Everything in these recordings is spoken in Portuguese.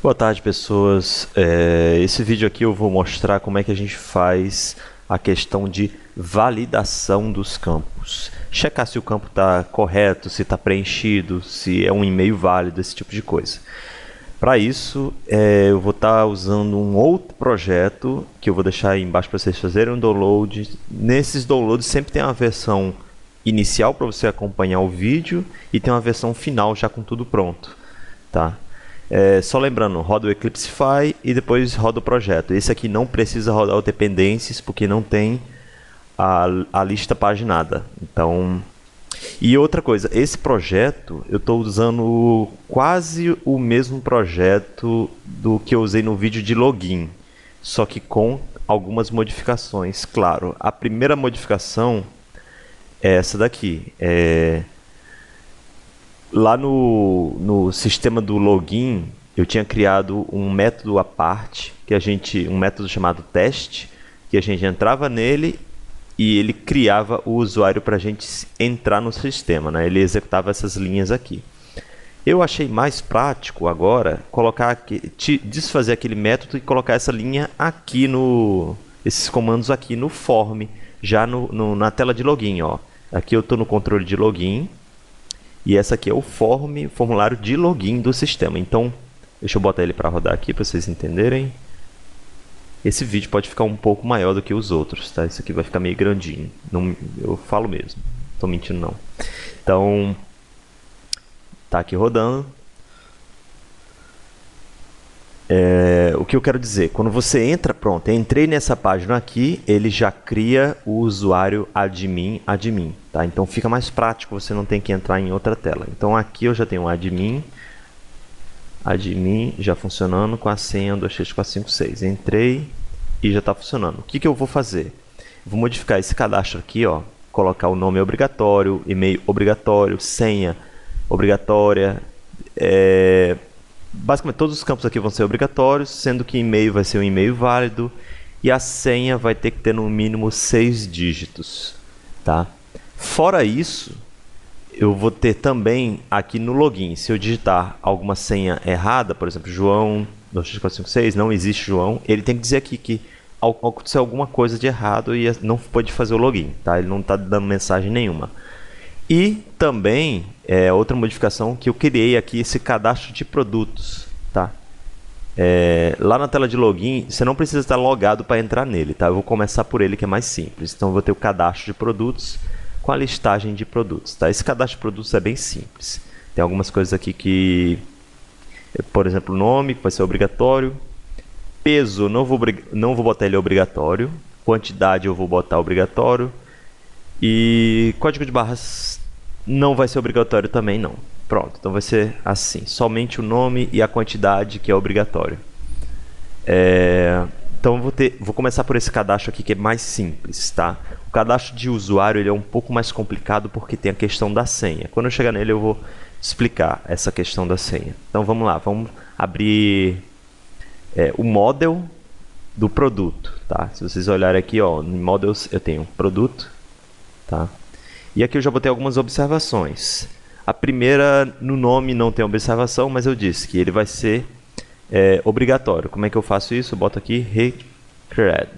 Boa tarde, pessoas. Esse vídeo aqui eu vou mostrar como é que a gente faz a questão de validação dos campos. Checar se o campo está correto, se está preenchido, se é um e-mail válido, esse tipo de coisa. Para isso, eu vou estar usando um outro projeto que eu vou deixar aí embaixo para vocês fazerem um download. Nesses downloads sempre tem uma versão inicial para você acompanhar o vídeo e tem uma versão final já com tudo pronto, tá? Só lembrando, roda o Eclipsify e depois roda o projeto. Esse aqui não precisa rodar o Dependencies porque não tem a lista paginada. Então, e outra coisa, esse projeto eu estou usando quase o mesmo projeto do que eu usei no vídeo de login, só que com algumas modificações. Claro, a primeira modificação é essa daqui. Lá no sistema do login, eu tinha criado um método à parte, um método chamado teste, que a gente entrava nele e ele criava o usuário para a gente entrar no sistema, né? Ele executava essas linhas aqui. Eu achei mais prático agora desfazer aquele método e colocar essa linha aqui esses comandos aqui no form, já na tela de login, ó. Aqui eu estou no controle de login. E essa aqui é o formulário de login do sistema. Então, deixa eu botar ele para rodar aqui para vocês entenderem. Esse vídeo pode ficar um pouco maior do que os outros, tá? Esse aqui vai ficar meio grandinho. Não, eu falo mesmo, não estou mentindo não. Então, tá aqui rodando. O que eu quero dizer, quando você entra, pronto, entrei nessa página aqui, ele já cria o usuário admin, tá? Então fica mais prático, você não tem que entrar em outra tela. Então aqui eu já tenho um admin já funcionando com a senha 23456. Entrei e já está funcionando. O que eu vou fazer? Vou modificar esse cadastro aqui, ó, colocar o nome obrigatório, e-mail obrigatório, senha obrigatória, basicamente todos os campos aqui vão ser obrigatórios, sendo que e-mail vai ser um e-mail válido e a senha vai ter que ter no mínimo 6 dígitos, tá? Fora isso, eu vou ter também aqui no login, se eu digitar alguma senha errada, por exemplo, João 23456, não existe João, ele tem que dizer aqui que aconteceu alguma coisa de errado e não pode fazer o login, tá? Ele não está dando mensagem nenhuma. E também, outra modificação que eu criei aqui, esse cadastro de produtos, tá? Lá na tela de login, você não precisa estar logado para entrar nele, tá? Eu vou começar por ele, que é mais simples. Então, eu vou ter o cadastro de produtos com a listagem de produtos, tá? Esse cadastro de produtos é bem simples. Tem algumas coisas aqui que, por exemplo, nome, que vai ser obrigatório. Peso, não vou botar ele obrigatório. Quantidade, eu vou botar obrigatório. E código de barras não vai ser obrigatório também, não. Pronto, então vai ser assim, somente o nome e a quantidade que é obrigatório. Então vou começar por esse cadastro aqui que é mais simples, tá? O cadastro de usuário ele é um pouco mais complicado porque tem a questão da senha. Quando eu chegar nele eu vou explicar essa questão da senha. Então vamos lá, vamos abrir o model do produto, tá? Se vocês olharem aqui, ó, em models eu tenho produto, tá? E aqui eu já botei algumas observações. A primeira, no nome não tem observação, mas eu disse que ele vai ser obrigatório. Como é que eu faço isso? Eu boto aqui required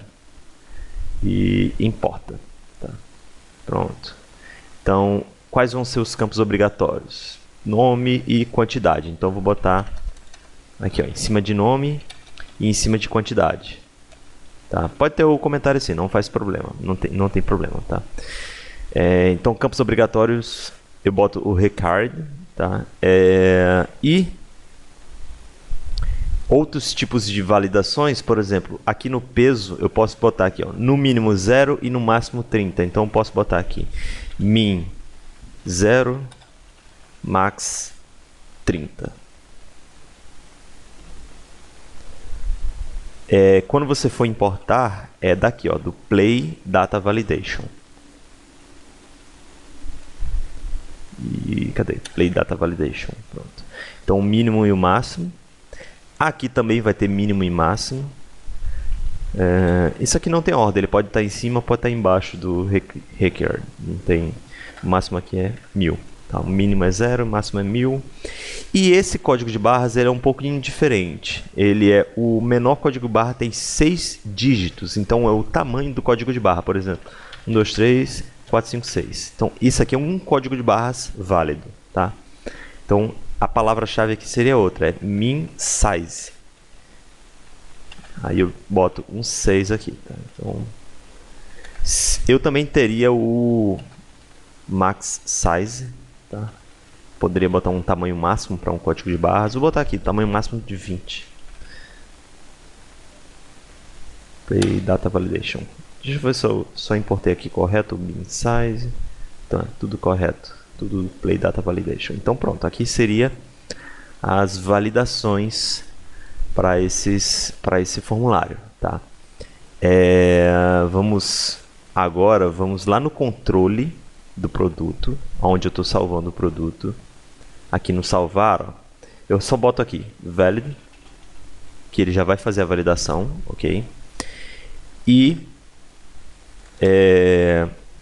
e importa, tá? Pronto. Então, quais vão ser os campos obrigatórios? Nome e quantidade. Então, eu vou botar aqui, ó, em cima de nome e em cima de quantidade, tá? Pode ter o comentário assim, não faz problema, não tem problema, tá? Então, campos obrigatórios, eu boto o required, tá? E outros tipos de validações, por exemplo, aqui no peso, eu posso botar aqui, ó, no mínimo 0 e no máximo 30. Então, eu posso botar aqui min 0, max 30. Quando você for importar, é daqui, ó, do Play Data Validation. E cadê? Play Data Validation. Pronto. Então, o mínimo e o máximo. Aqui também vai ter mínimo e máximo. Isso aqui não tem ordem, ele pode estar em cima, pode estar embaixo do required. Não tem, o máximo aqui é 1000. Tá? O mínimo é 0, o máximo é 1000. E esse código de barras ele é um pouquinho diferente. Ele é o menor código de barra, tem 6 dígitos. Então é o tamanho do código de barra, por exemplo. 1, 2, 3, 4, 5, 6. Então isso aqui é um código de barras válido. Tá? Então a palavra-chave aqui seria outra, é min size. Aí eu boto um 6 aqui. Tá? Então, eu também teria o max size. Tá? Poderia botar um tamanho máximo para um código de barras. Vou botar aqui, tamanho máximo de 20. Play Data Validation. Deixa eu ver se eu só importei aqui correto o bin size. Então, tudo correto. Tudo Play Data Validation. Então pronto, aqui seria as validações para esse formulário. Tá? Vamos lá no controle do produto, onde eu estou salvando o produto. Aqui no salvar, ó, eu só boto aqui valid, que ele já vai fazer a validação, ok? E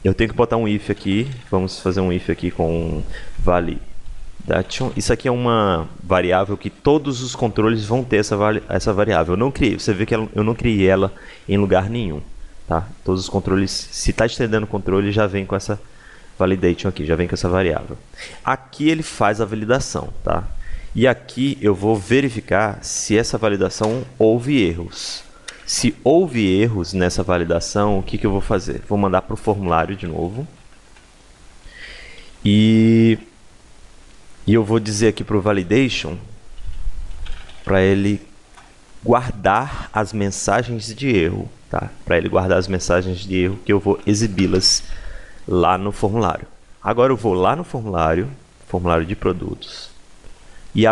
eu tenho que botar um if aqui. Vamos fazer um if aqui com validation. Isso aqui é uma variável que todos os controles vão ter essa variável. Eu não criei, você vê que eu não criei ela em lugar nenhum. Tá? Todos os controles, se está estendendo o controle, já vem com essa validation aqui, já vem com essa variável. Aqui ele faz a validação, tá? E aqui eu vou verificar se essa validação houve erros. Se houve erros nessa validação, o que eu vou fazer? Vou mandar para o formulário de novo. E eu vou dizer aqui para o validation, para ele guardar as mensagens de erro. Tá? Para ele guardar as mensagens de erro, que eu vou exibi-las lá no formulário. Agora eu vou lá no formulário de produtos, e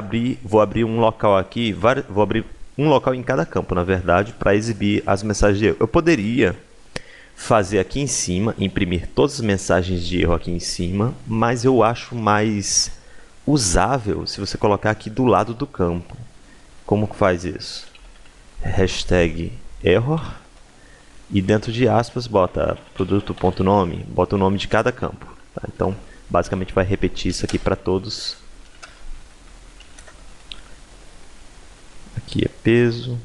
vou abrir um local aqui, vou abrir um local em cada campo, na verdade, para exibir as mensagens de erro. Eu poderia fazer aqui em cima, imprimir todas as mensagens de erro aqui em cima, mas eu acho mais usável se você colocar aqui do lado do campo. Como que faz isso? Hashtag error. E dentro de aspas, bota produto.nome, bota o nome de cada campo. Tá? Então, basicamente vai repetir isso aqui para todos. Aqui é peso.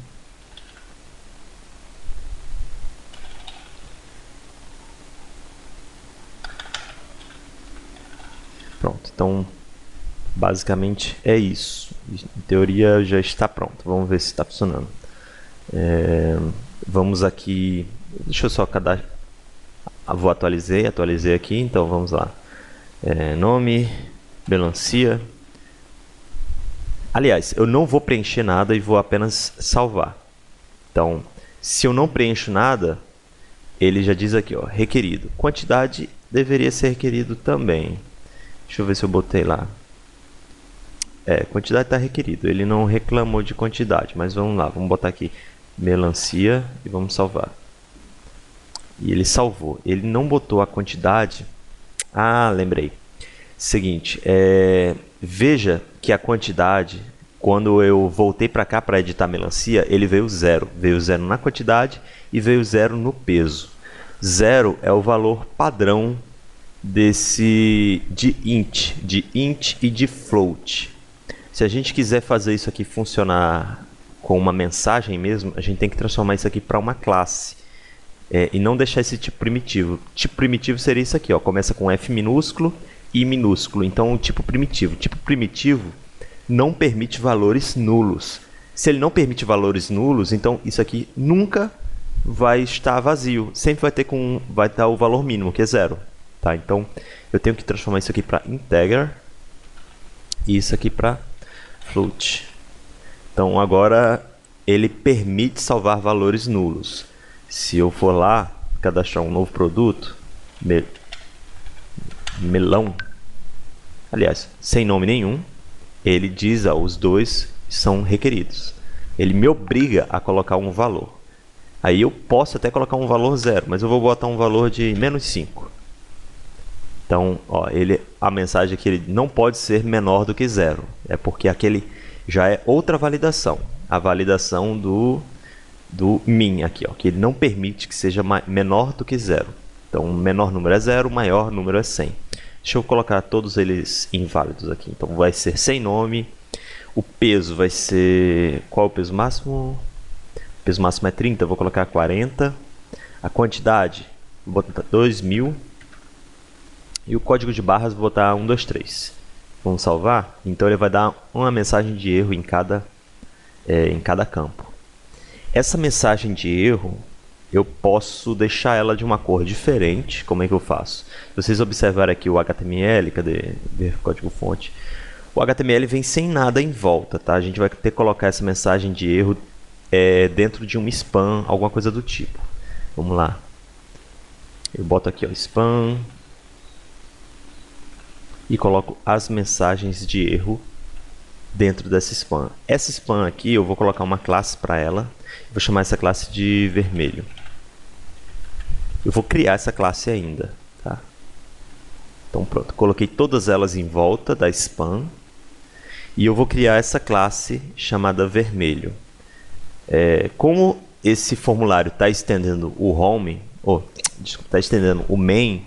Pronto, então basicamente é isso. Em teoria já está pronto. Vamos ver se está funcionando. Vamos aqui, deixa eu só cadastrar, vou atualizei aqui, então vamos lá, nome, melancia. Aliás, eu não vou preencher nada e vou apenas salvar. Então, se eu não preencho nada, ele já diz aqui, ó, requerido. Quantidade deveria ser requerido também. Deixa eu ver se eu botei lá. Quantidade está requerido, ele não reclamou de quantidade, mas vamos lá, vamos botar aqui melancia e vamos salvar. E ele salvou. Ele não botou a quantidade. Ah, lembrei. Seguinte, veja que a quantidade, quando eu voltei para cá para editar melancia, ele veio 0. Veio 0 na quantidade e veio 0 no peso. 0 é o valor padrão de int e de float. Se a gente quiser fazer isso aqui funcionar com uma mensagem mesmo, a gente tem que transformar isso aqui para uma classe. E não deixar esse tipo primitivo. Tipo primitivo seria isso aqui, ó, começa com F minúsculo e minúsculo. Então, o tipo primitivo. Tipo primitivo não permite valores nulos. Se ele não permite valores nulos, então isso aqui nunca vai estar vazio. Sempre vai estar o valor mínimo, que é 0. Tá? Então, eu tenho que transformar isso aqui para integer e isso aqui para float. Então, agora ele permite salvar valores nulos. Se eu for lá, cadastrar um novo produto, melão, aliás, sem nome nenhum, ele diz, os dois são requeridos. Ele me obriga a colocar um valor. Aí eu posso até colocar um valor 0, mas eu vou botar um valor de -5. Então, ó, a mensagem aqui ele não pode ser menor do que 0. É porque aquele já é outra validação. A validação do min aqui, ó, que ele não permite que seja menor do que 0. Então, o menor número é 0, o maior número é 100. Deixa eu colocar todos eles inválidos aqui. Então vai ser sem nome. O peso vai ser... Qual é o peso máximo? O peso máximo é 30, vou colocar 40. A quantidade, vou botar 2000. E o código de barras vou botar 123. Vamos salvar? Então ele vai dar uma mensagem de erro em cada campo. Essa mensagem de erro, eu posso deixar ela de uma cor diferente. Como é que eu faço? Se vocês observarem aqui o HTML, cadê? Ver código fonte. O HTML vem sem nada em volta, tá? A gente vai ter que colocar essa mensagem de erro dentro de um spam, alguma coisa do tipo. Vamos lá. Eu boto aqui, ó, spam. E coloco as mensagens de erro dentro dessa spam. Essa spam aqui, eu vou colocar uma classe para ela. Vou chamar essa classe de vermelho. Eu vou criar essa classe ainda, tá? Então pronto, coloquei todas elas em volta da spam. E eu vou criar essa classe chamada vermelho. Como esse formulário está estendendo o home, está estendendo o main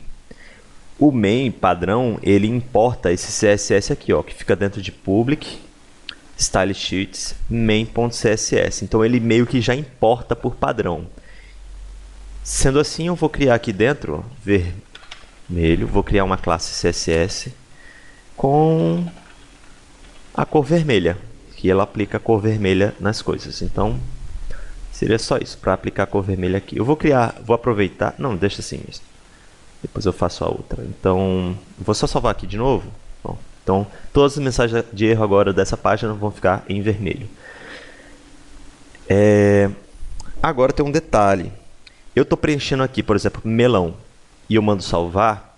padrão, ele importa esse CSS aqui, ó, que fica dentro de public style sheets main.css. Então ele meio que já importa por padrão. Sendo assim, eu vou criar aqui dentro, vermelho, vou criar uma classe CSS com a cor vermelha, que ela aplica a cor vermelha nas coisas. Então seria só isso, para aplicar a cor vermelha aqui. Eu vou aproveitar, não, deixa assim mesmo. Depois eu faço a outra. Então, vou só salvar aqui de novo. Bom, então, todas as mensagens de erro agora dessa página vão ficar em vermelho. Agora tem um detalhe. Eu estou preenchendo aqui, por exemplo, melão, e eu mando salvar.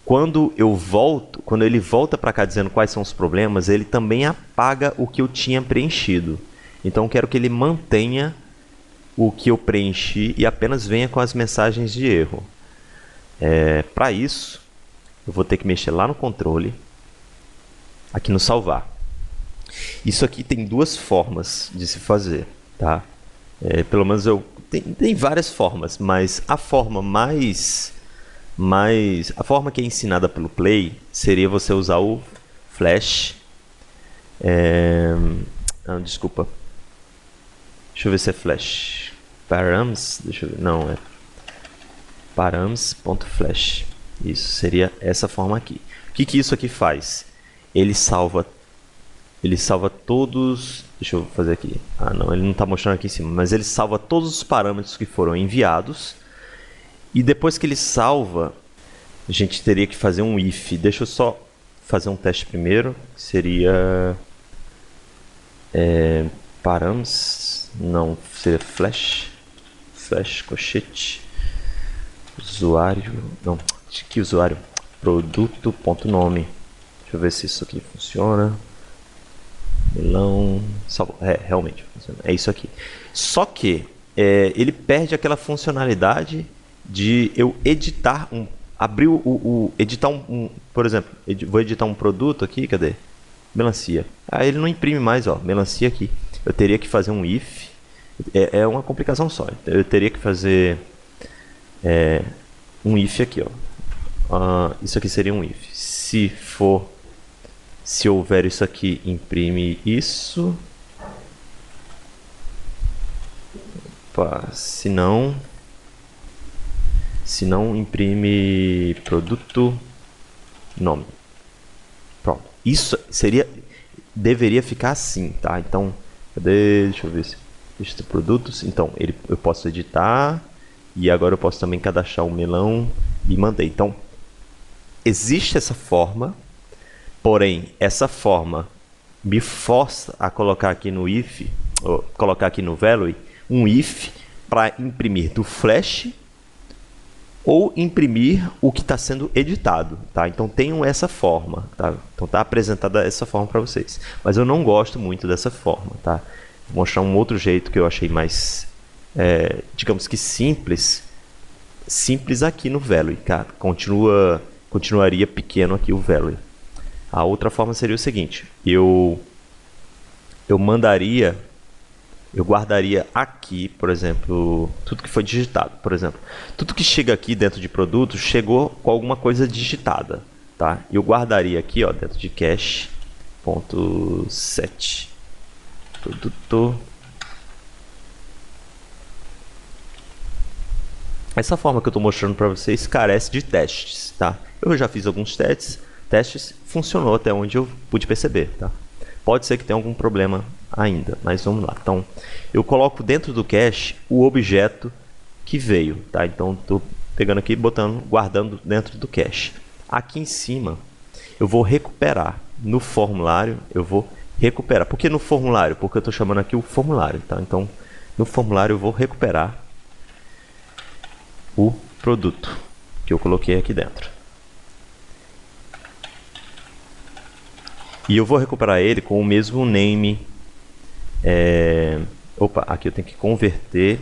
Quando ele volta para cá dizendo quais são os problemas, ele também apaga o que eu tinha preenchido. Então, eu quero que ele mantenha o que eu preenchi e apenas venha com as mensagens de erro. Para isso, eu vou ter que mexer lá no controle, aqui no salvar. Isso aqui tem duas formas de se fazer, tá? Pelo menos tem várias formas, mas a forma a forma que é ensinada pelo Play seria você usar o flash. Desculpa. Deixa eu ver se é flash. Params, deixa eu ver. Não, é params.flash. Isso seria essa forma aqui. O que isso aqui faz? Ele salva todos. Deixa eu fazer aqui. Não, ele não está mostrando aqui em cima, mas ele salva todos os parâmetros que foram enviados. E depois que ele salva, a gente teria que fazer um if. Deixa eu só fazer um teste primeiro. Seria params, não, seria flash colchete usuário, não, que usuário, produto.nome. Deixa eu ver se isso aqui funciona. Melão, salvo. Realmente funciona. É isso aqui. Só que ele perde aquela funcionalidade de eu editar abrir editar por exemplo, vou editar um produto aqui, cadê? Melancia. Ele não imprime mais, ó, melancia aqui. Eu teria que fazer um if. É uma complicação só. Eu teria que fazer um if aqui, ó. Isso aqui seria um if. Se houver isso aqui, imprime isso. Opa, se não, imprime produto nome. Pronto. Isso deveria ficar assim, tá? Então, deixa eu ver se este produtos. Então, eu posso editar e agora eu posso também cadastrar um melão e mandei. Então, existe essa forma, porém essa forma me força a colocar aqui no if, ou colocar aqui no value um if para imprimir do flash ou imprimir o que está sendo editado, tá? Então tenho essa forma, tá? Então está apresentada essa forma para vocês, mas eu não gosto muito dessa forma, tá? Vou mostrar um outro jeito que eu achei mais, digamos que simples aqui no value, tá? Continuaria pequeno aqui o value. A outra forma seria o seguinte: eu guardaria aqui, por exemplo, tudo que foi digitado. Por exemplo, tudo que chega aqui dentro de produto chegou com alguma coisa digitada. tá? Eu guardaria aqui, ó, dentro de cache.set produto. Essa forma que eu estou mostrando para vocês carece de testes, tá? Eu já fiz alguns testes, funcionou até onde eu pude perceber, tá? Pode ser que tenha algum problema ainda, mas vamos lá. Então, eu coloco dentro do cache o objeto que veio, tá? Então, estou pegando aqui, guardando dentro do cache. Aqui em cima, eu vou recuperar. No formulário, eu vou recuperar. Por que no formulário? Porque eu estou chamando aqui o formulário, tá? Então, no formulário, eu vou recuperar o produto que eu coloquei aqui dentro. E eu vou recuperar ele com o mesmo name. Opa, aqui eu tenho que converter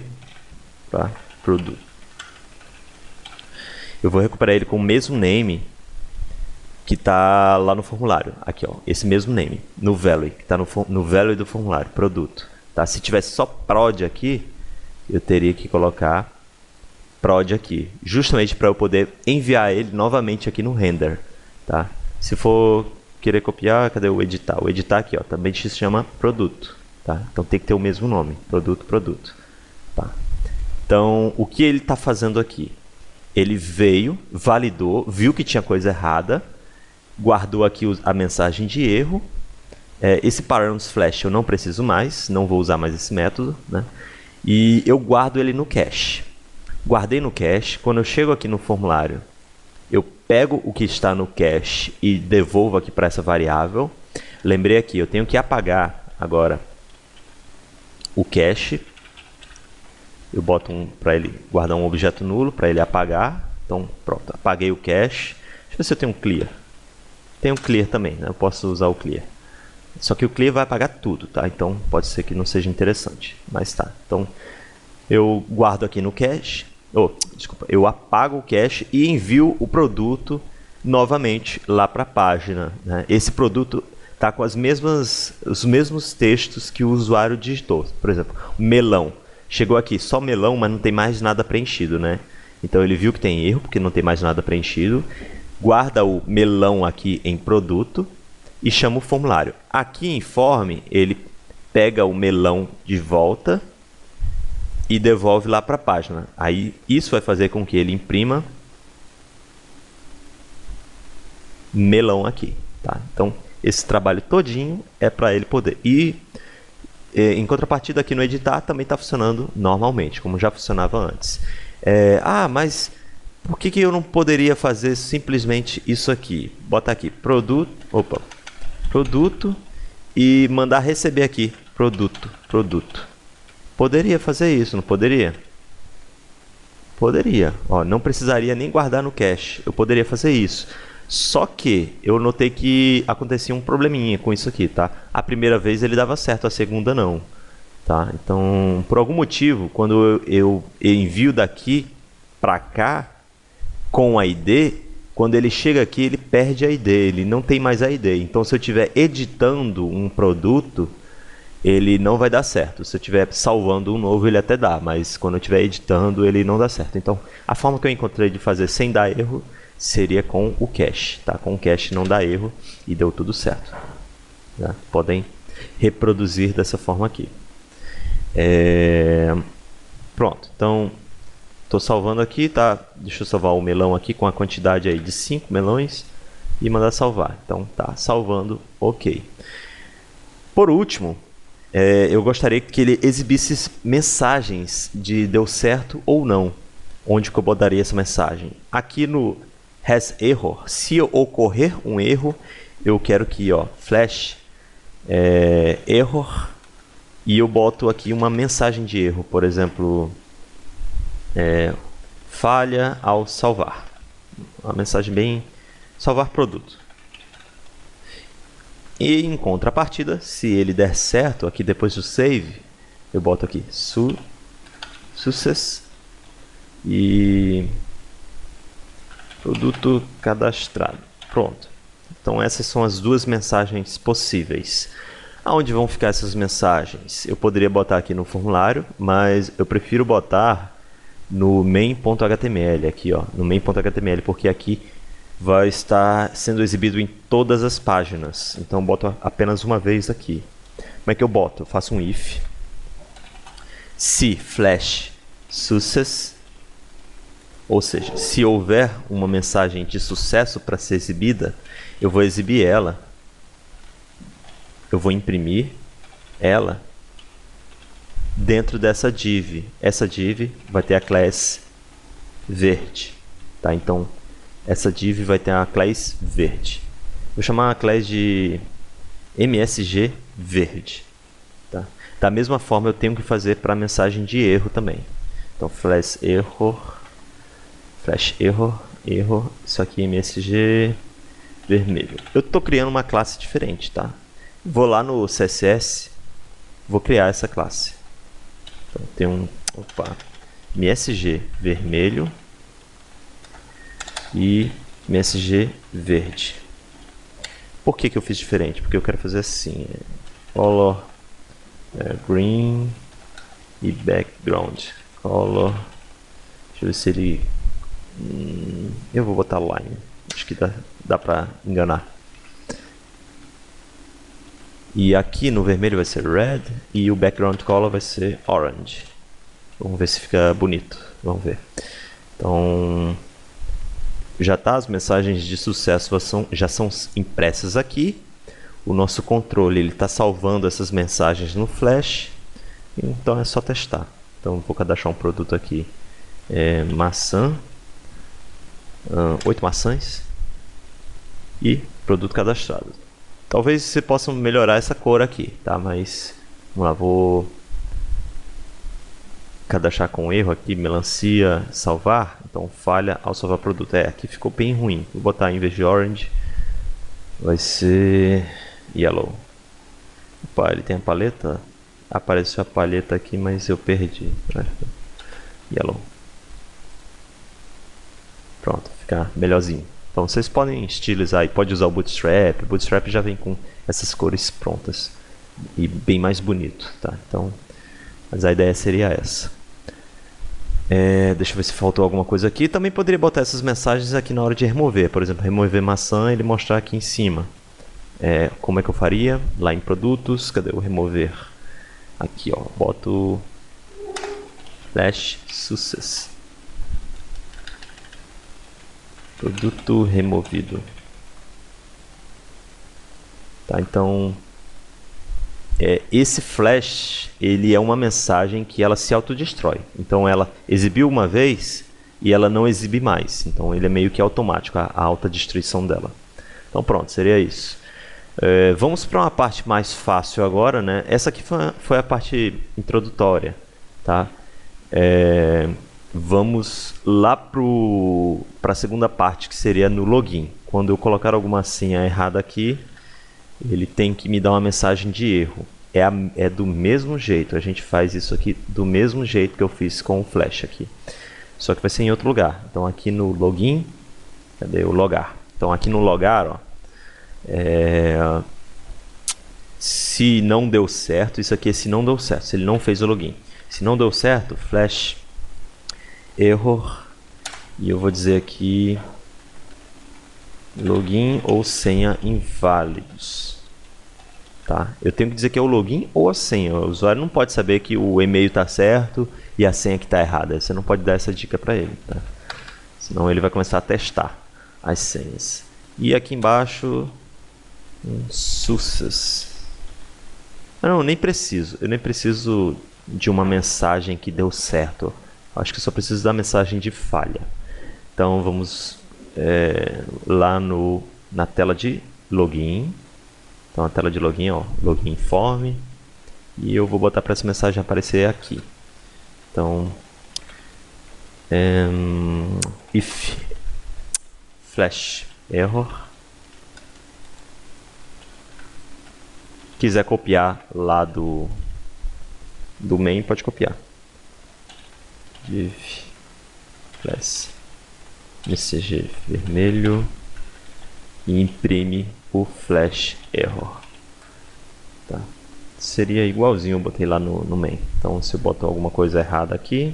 para produto. Eu vou recuperar ele com o mesmo name que está lá no formulário. Aqui, ó, esse mesmo name, no value, que está no value do formulário, produto. Tá? Se tivesse só prod aqui, eu teria que colocar prod aqui, justamente para eu poder enviar ele novamente aqui no render, tá? Se for querer copiar, cadê o editar? O editar aqui, ó, também se chama produto, tá? Então tem que ter o mesmo nome, produto, tá? Então, o que ele está fazendo aqui? Ele veio, validou, viu que tinha coisa errada, guardou aqui a mensagem de erro. Esse params flash eu não preciso mais, não vou usar mais esse método, né? E eu guardo ele no cache. Guardei no cache. Quando eu chego aqui no formulário, eu pego o que está no cache e devolvo aqui para essa variável. Lembrei aqui, eu tenho que apagar agora o cache. Eu boto para ele guardar um objeto nulo para ele apagar. Então, pronto, apaguei o cache. Deixa eu ver se eu tenho um clear. Tem um clear também, né? Eu posso usar o clear. Só que o clear vai apagar tudo, tá? Então, pode ser que não seja interessante, mas tá. Então, eu guardo aqui no cache. Desculpa, eu apago o cache e envio o produto novamente lá para a página, né? Esse produto está com os mesmos textos que o usuário digitou. Por exemplo, melão. Chegou aqui só melão, mas não tem mais nada preenchido, né? Então ele viu que tem erro, porque não tem mais nada preenchido. Guarda o melão aqui em produto e chama o formulário. Aqui em form, ele pega o melão de volta e devolve lá para a página. Aí isso vai fazer com que ele imprima melão aqui, tá? Então esse trabalho todinho é para ele poder. E em contrapartida aqui no editar também está funcionando normalmente, como já funcionava antes. Mas por que eu não poderia fazer simplesmente isso aqui? Bota aqui produto e mandar receber aqui produto. Poderia fazer isso, não poderia? Poderia. Ó, não precisaria nem guardar no cache. Eu poderia fazer isso. Só que eu notei que acontecia um probleminha com isso aqui, tá? A primeira vez ele dava certo, a segunda não, tá? Então, por algum motivo, quando eu envio daqui para cá com a ID, quando ele chega aqui ele perde a ID, ele não tem mais a ID. Então, se eu estiver editando um produto, ele não vai dar certo. Se eu estiver salvando um novo, ele até dá, mas quando eu estiver editando, ele não dá certo. Então, a forma que eu encontrei de fazer sem dar erro seria com o cache, tá? Com o cache não dá erro e deu tudo certo, tá? Podem reproduzir dessa forma aqui. Pronto, então estou salvando aqui, tá? Deixa eu salvar o melão aqui com a quantidade aí de 5 melões e mandar salvar. Então tá salvando, ok. Por último, eu gostaria que ele exibisse mensagens de deu certo ou não. Onde que eu botaria essa mensagem? Aqui no has error, se ocorrer um erro, eu quero que, ó, flash error, e eu boto aqui uma mensagem de erro, por exemplo, falha ao salvar. Uma mensagem bem, salvar produto. E em contrapartida, se ele der certo, aqui depois do save, eu boto aqui success e produto cadastrado. Pronto. Então essas são as duas mensagens possíveis. Aonde vão ficar essas mensagens? Eu poderia botar aqui no formulário, mas eu prefiro botar no main.html, aqui, ó, no main.html, porque aqui vai estar sendo exibido em todas as páginas. Então eu boto apenas uma vez aqui. Como é que eu boto? Eu faço um if. Se flash success, ou seja, se houver uma mensagem de sucesso para ser exibida, eu vou exibir ela. Eu vou imprimir ela dentro dessa div. Essa div vai ter a class verde, tá? Então essa div vai ter a class verde. Vou chamar a class de MSG verde, tá? Da mesma forma eu tenho que fazer para a mensagem de erro também. Então flash error, erro, isso aqui MSG vermelho. Eu estou criando uma classe diferente, tá? Vou lá no CSS, vou criar essa classe. Então tem um MSG vermelho e MSG verde. Por que eu fiz diferente? Porque eu quero fazer assim, color green e background color. Deixa eu ver se ele... eu vou botar line, acho que dá pra enganar. E aqui no vermelho vai ser red e o background color vai ser orange. Vamos ver se fica bonito, vamos ver. Então já tá, as mensagens de sucesso já são impressas aqui. O nosso controle ele está salvando essas mensagens no flash, então é só testar. Então vou cadastrar um produto aqui, maçã, 8 maçãs e produto cadastrado. Talvez você possa melhorar essa cor aqui, tá? Mas vamos lá, vou cadastrar com erro aqui, melancia, salvar. Então falha ao salvar produto. Aqui ficou bem ruim. Vou botar em vez de orange, vai ser yellow. Opa, ele tem a paleta. Apareceu a paleta aqui, mas eu perdi. Yellow. Pronto, fica melhorzinho. Então vocês podem estilizar e pode usar o Bootstrap. O Bootstrap já vem com essas cores prontas e bem mais bonito, tá? Então, mas a ideia seria essa. Deixa eu ver se faltou alguma coisa aqui. Também poderia botar essas mensagens aqui na hora de remover. Por exemplo, remover maçã e ele mostrar aqui em cima. Como é que eu faria? Lá em produtos, cadê o remover? Aqui, ó, boto flash success. Produto removido. Tá, então esse flash ele é uma mensagem que ela se autodestrói. Então ela exibiu uma vez e ela não exibe mais. Então ele é meio que automático a autodestruição dela. Então pronto, seria isso. Vamos para uma parte mais fácil agora, né? Essa aqui foi a parte introdutória, tá? Vamos lá para a segunda parte, que seria no login. Quando eu colocar alguma senha errada aqui, ele tem que me dar uma mensagem de erro. É do mesmo jeito, a gente faz isso aqui do mesmo jeito que eu fiz com o flash aqui. Só que vai ser em outro lugar. Então aqui no login, cadê o logar? Então aqui no logar, ó, se não deu certo, isso aqui é se não deu certo, se ele não fez o login. Se não deu certo, flash error, e eu vou dizer aqui login ou senha inválidos, tá? Eu tenho que dizer que é o login ou a senha. O usuário não pode saber que o e-mail está certo e a senha que está errada. Você não pode dar essa dica para ele, tá? Senão ele vai começar a testar as senhas. E aqui embaixo success. Não, eu nem preciso de uma mensagem que deu certo. Acho que só preciso da mensagem de falha. Então vamos lá na tela de login. Então a tela de login, ó, login form, e eu vou botar para essa mensagem aparecer aqui. Então if flash error. Quiser copiar lá do main, pode copiar. Div flash msg vermelho e imprime o flash error, tá? Seria igualzinho eu botei lá no main. Então se eu botar alguma coisa errada aqui,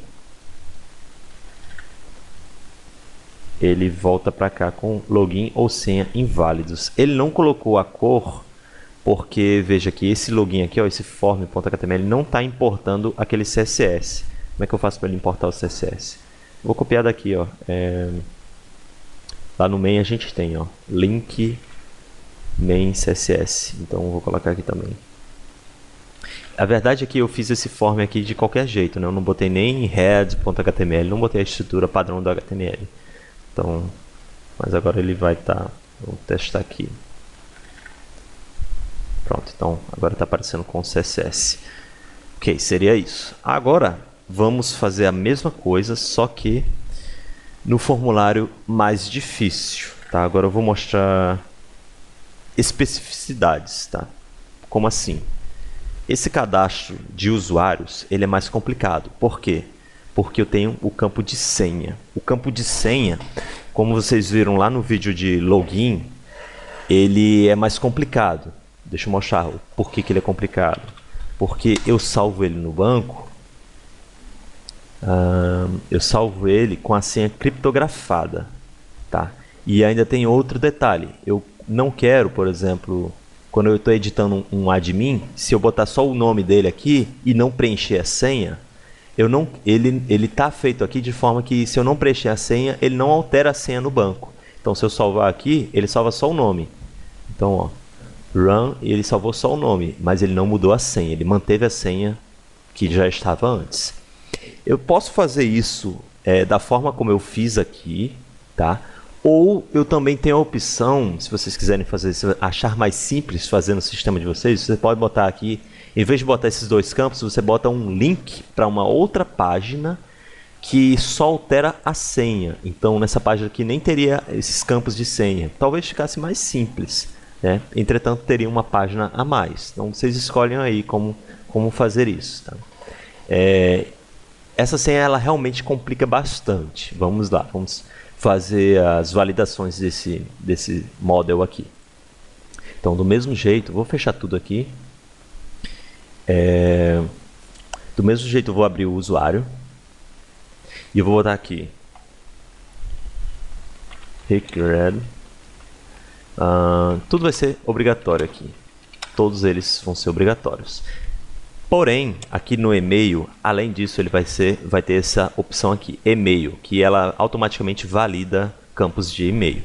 ele volta para cá com login ou senha inválidos. Ele não colocou a cor porque, veja que esse login aqui, ó, esse form.html não está importando aquele CSS. Como é que eu faço para ele importar o CSS? Vou copiar daqui, ó. Lá no main a gente tem, ó, link main CSS. Então eu vou colocar aqui também. A verdade é que eu fiz esse form aqui de qualquer jeito, né? Eu não botei nem head.html, não botei a estrutura padrão do HTML. Então, mas agora ele vai estar... Vamos testar aqui. Pronto, então agora está aparecendo com CSS. Ok, seria isso. Agora vamos fazer a mesma coisa, só que no formulário mais difícil. Tá? Agora eu vou mostrar especificidades. Tá? Como assim? Esse cadastro de usuários ele é mais complicado. Por quê? Porque eu tenho o campo de senha. O campo de senha, como vocês viram lá no vídeo de login, ele é mais complicado. Deixa eu mostrar por que ele é complicado. Porque eu salvo ele no banco, eu salvo ele com a senha criptografada. Tá? E ainda tem outro detalhe. Eu não quero, por exemplo, quando eu estou editando um admin, se eu botar só o nome dele aqui e não preencher a senha, ele está feito aqui de forma que se eu não preencher a senha, ele não altera a senha no banco. Então se eu salvar aqui, ele salva só o nome. Então, ó, run, ele salvou só o nome, mas ele não mudou a senha, ele manteve a senha que já estava antes. Eu posso fazer isso da forma como eu fiz aqui, tá? Ou eu também tenho a opção, se vocês quiserem fazer, se achar mais simples fazer no sistema de vocês, você pode botar aqui, em vez de botar esses dois campos, você bota um link para uma outra página que só altera a senha. Então nessa página aqui nem teria esses campos de senha. Talvez ficasse mais simples, né? Entretanto teria uma página a mais. Então vocês escolhem aí como fazer isso. Tá? Essa senha ela realmente complica bastante. Vamos lá, vamos fazer as validações desse model aqui. Então do mesmo jeito, vou fechar tudo aqui. Do mesmo jeito eu vou abrir o usuário. E eu vou botar aqui required. Tudo vai ser obrigatório aqui. Todos eles vão ser obrigatórios. Porém, aqui no e-mail, além disso, ele vai ter essa opção aqui, e-mail, que ela automaticamente valida campos de e-mail.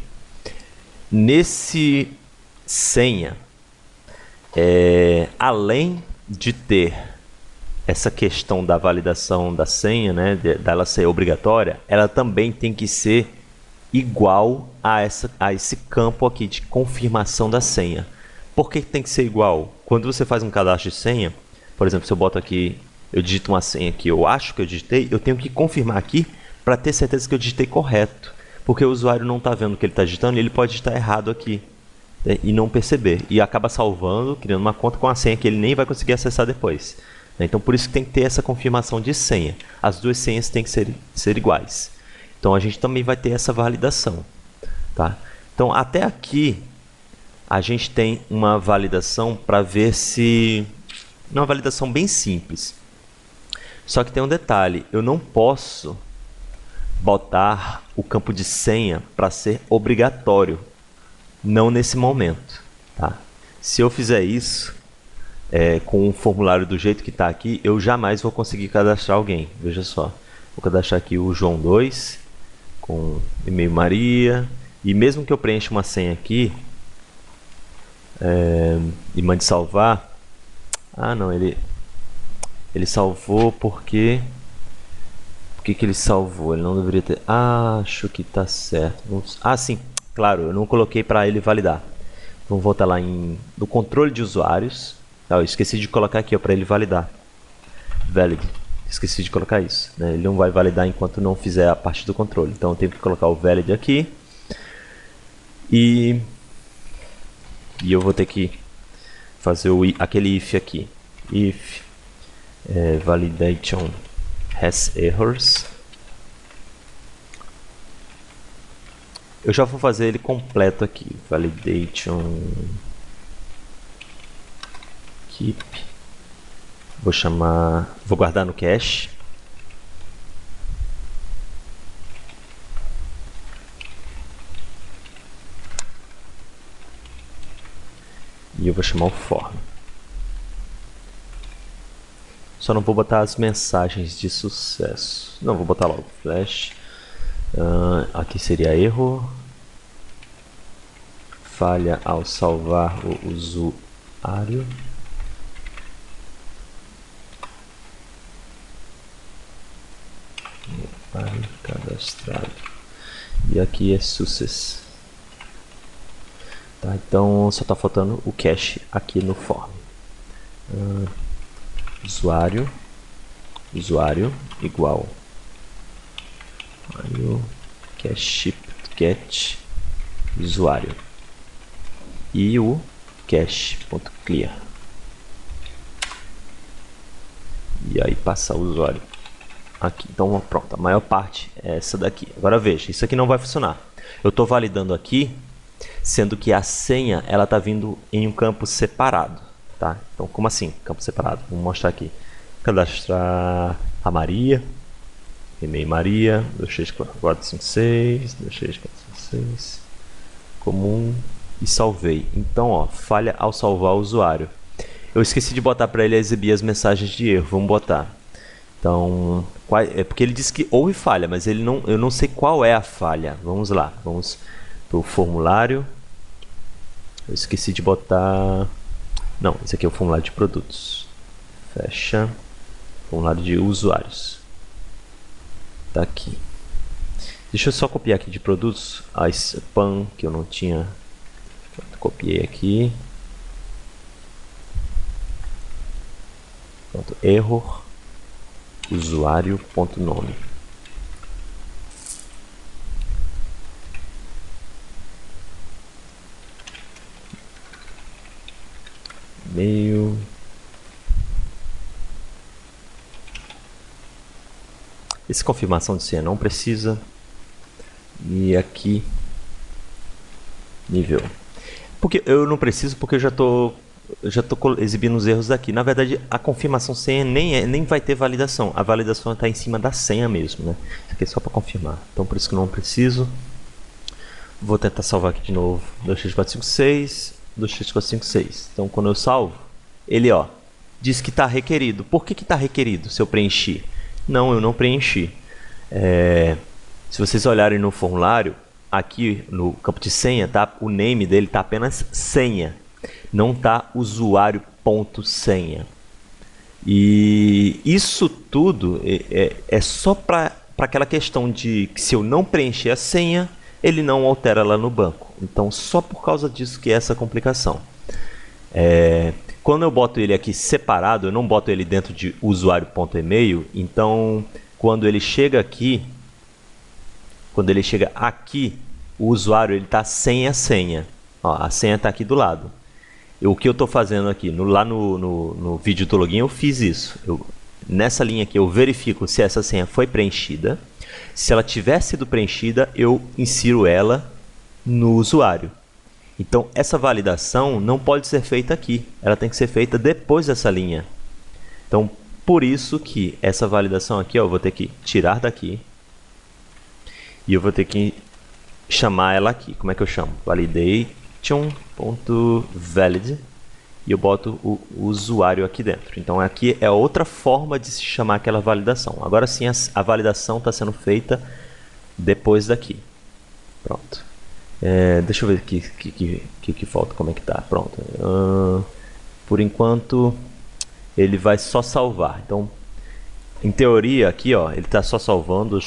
Nesse senha, além de ter essa questão da validação da senha, né, dela ser obrigatória, ela também tem que ser igual a esse campo aqui de confirmação da senha. Por que tem que ser igual? Quando você faz um cadastro de senha, por exemplo, se eu boto aqui, eu digito uma senha que eu acho que eu digitei, eu tenho que confirmar aqui para ter certeza que eu digitei correto. Porque o usuário não está vendo o que ele está digitando e ele pode digitar errado aqui, né, e não perceber. E acaba salvando, criando uma conta com a senha que ele nem vai conseguir acessar depois. Então por isso que tem que ter essa confirmação de senha. As duas senhas têm que ser iguais. Então a gente também vai ter essa validação. Tá? Então até aqui a gente tem uma validação para ver se... Uma validação bem simples. Só que tem um detalhe. Eu não posso botar o campo de senha para ser obrigatório. Não nesse momento. Tá? Se eu fizer isso... com o formulário do jeito que está aqui, eu jamais vou conseguir cadastrar alguém. Veja só, vou cadastrar aqui o João 2 com e-mail Maria, e mesmo que eu preencha uma senha aqui e mande salvar, não, ele salvou porque... Por que ele salvou? Ele não deveria ter... acho que está certo. Sim, claro, eu não coloquei para ele validar. Vamos voltar lá no controle de usuários. Eu esqueci de colocar aqui para ele validar. Valid. Esqueci de colocar isso, né? Ele não vai validar enquanto não fizer a parte do controle. Então eu tenho que colocar o valid aqui. E eu vou ter que fazer aquele if aqui. If validation has errors. Eu já vou fazer ele completo aqui. Validation keep. Vou guardar no cache. eu vou chamar o form. Só não vou botar as mensagens de sucesso. Não, vou botar logo flash. Aqui seria erro. Falha ao salvar o usuário. Cadastrado. E aqui é success. Tá, então só está faltando o cache aqui no form. Usuário igual cache get usuário e o cache.clear. E aí passar o usuário aqui. Então pronto, a maior parte é essa daqui. Agora veja, isso aqui não vai funcionar. Eu estou validando aqui, sendo que a senha ela está vindo em um campo separado, tá? Então como assim, campo separado? Vou mostrar aqui. Cadastrar a Maria, e-mail Maria, 26456, 26456, comum e salvei. Então ó, falha ao salvar o usuário. Eu esqueci de botar para ele exibir as mensagens de erro, vamos botar. Então, é porque ele disse que houve falha, mas ele não, eu não sei qual é a falha. Vamos lá, vamos para o formulário. Eu esqueci de botar... Não, esse aqui é o formulário de produtos. Fecha. Formulário de usuários. Tá aqui. Deixa eu só copiar aqui de produtos a spam que eu não tinha. Copiei aqui. Pronto. Error. Usuário.nome. E-mail. Esse confirmação de senha não precisa. E aqui nível. Porque eu não preciso porque eu já estou exibindo os erros aqui. Na verdade, a confirmação senha nem vai ter validação. A validação está em cima da senha mesmo, né? Isso aqui é só para confirmar. Então por isso que eu não preciso. Vou tentar salvar aqui de novo. 26456, 26456. Então quando eu salvo, ele ó, diz que está requerido. Por que está requerido se eu preenchi? Não, eu não preenchi. Se vocês olharem no formulário, aqui no campo de senha, tá? O name dele está apenas senha. Não está usuário.senha. E isso tudo é só para aquela questão de que se eu não preencher a senha, ele não altera lá no banco. Então, só por causa disso que é essa complicação. Quando eu boto ele aqui separado, eu não boto ele dentro de usuário.email, então quando ele chega aqui, o usuário está sem a senha. Ó, a senha está aqui do lado. O que eu estou fazendo aqui, lá no vídeo do login eu fiz isso. Nessa linha aqui eu verifico se essa senha foi preenchida. Se ela tiver sido preenchida, eu insiro ela no usuário. Então essa validação não pode ser feita aqui. Ela tem que ser feita depois dessa linha. Então por isso que essa validação aqui, ó, eu vou ter que tirar daqui. E eu vou ter que chamar ela aqui. Como é que eu chamo? Validation.valid e eu boto o usuário aqui dentro. Então aqui é outra forma de se chamar aquela validação. Agora sim a validação está sendo feita depois daqui. Pronto. Deixa eu ver o que falta, como é que tá. Pronto. Por enquanto ele vai só salvar. Então em teoria aqui, ó, ele está só salvando 1,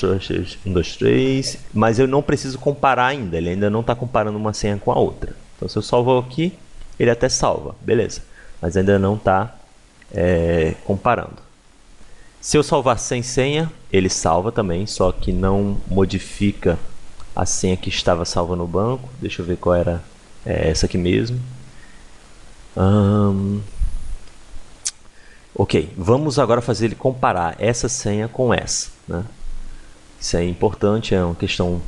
2, 3, mas eu não preciso comparar ainda. Ele ainda não está comparando uma senha com a outra. Então se eu salvo aqui, ele até salva, beleza. Mas ainda não está comparando. Se eu salvar sem senha, ele salva também, só que não modifica a senha que estava salva no banco. Deixa eu ver qual era essa aqui mesmo. Ok, vamos agora fazer ele comparar essa senha com essa, né? Isso é importante, é uma questão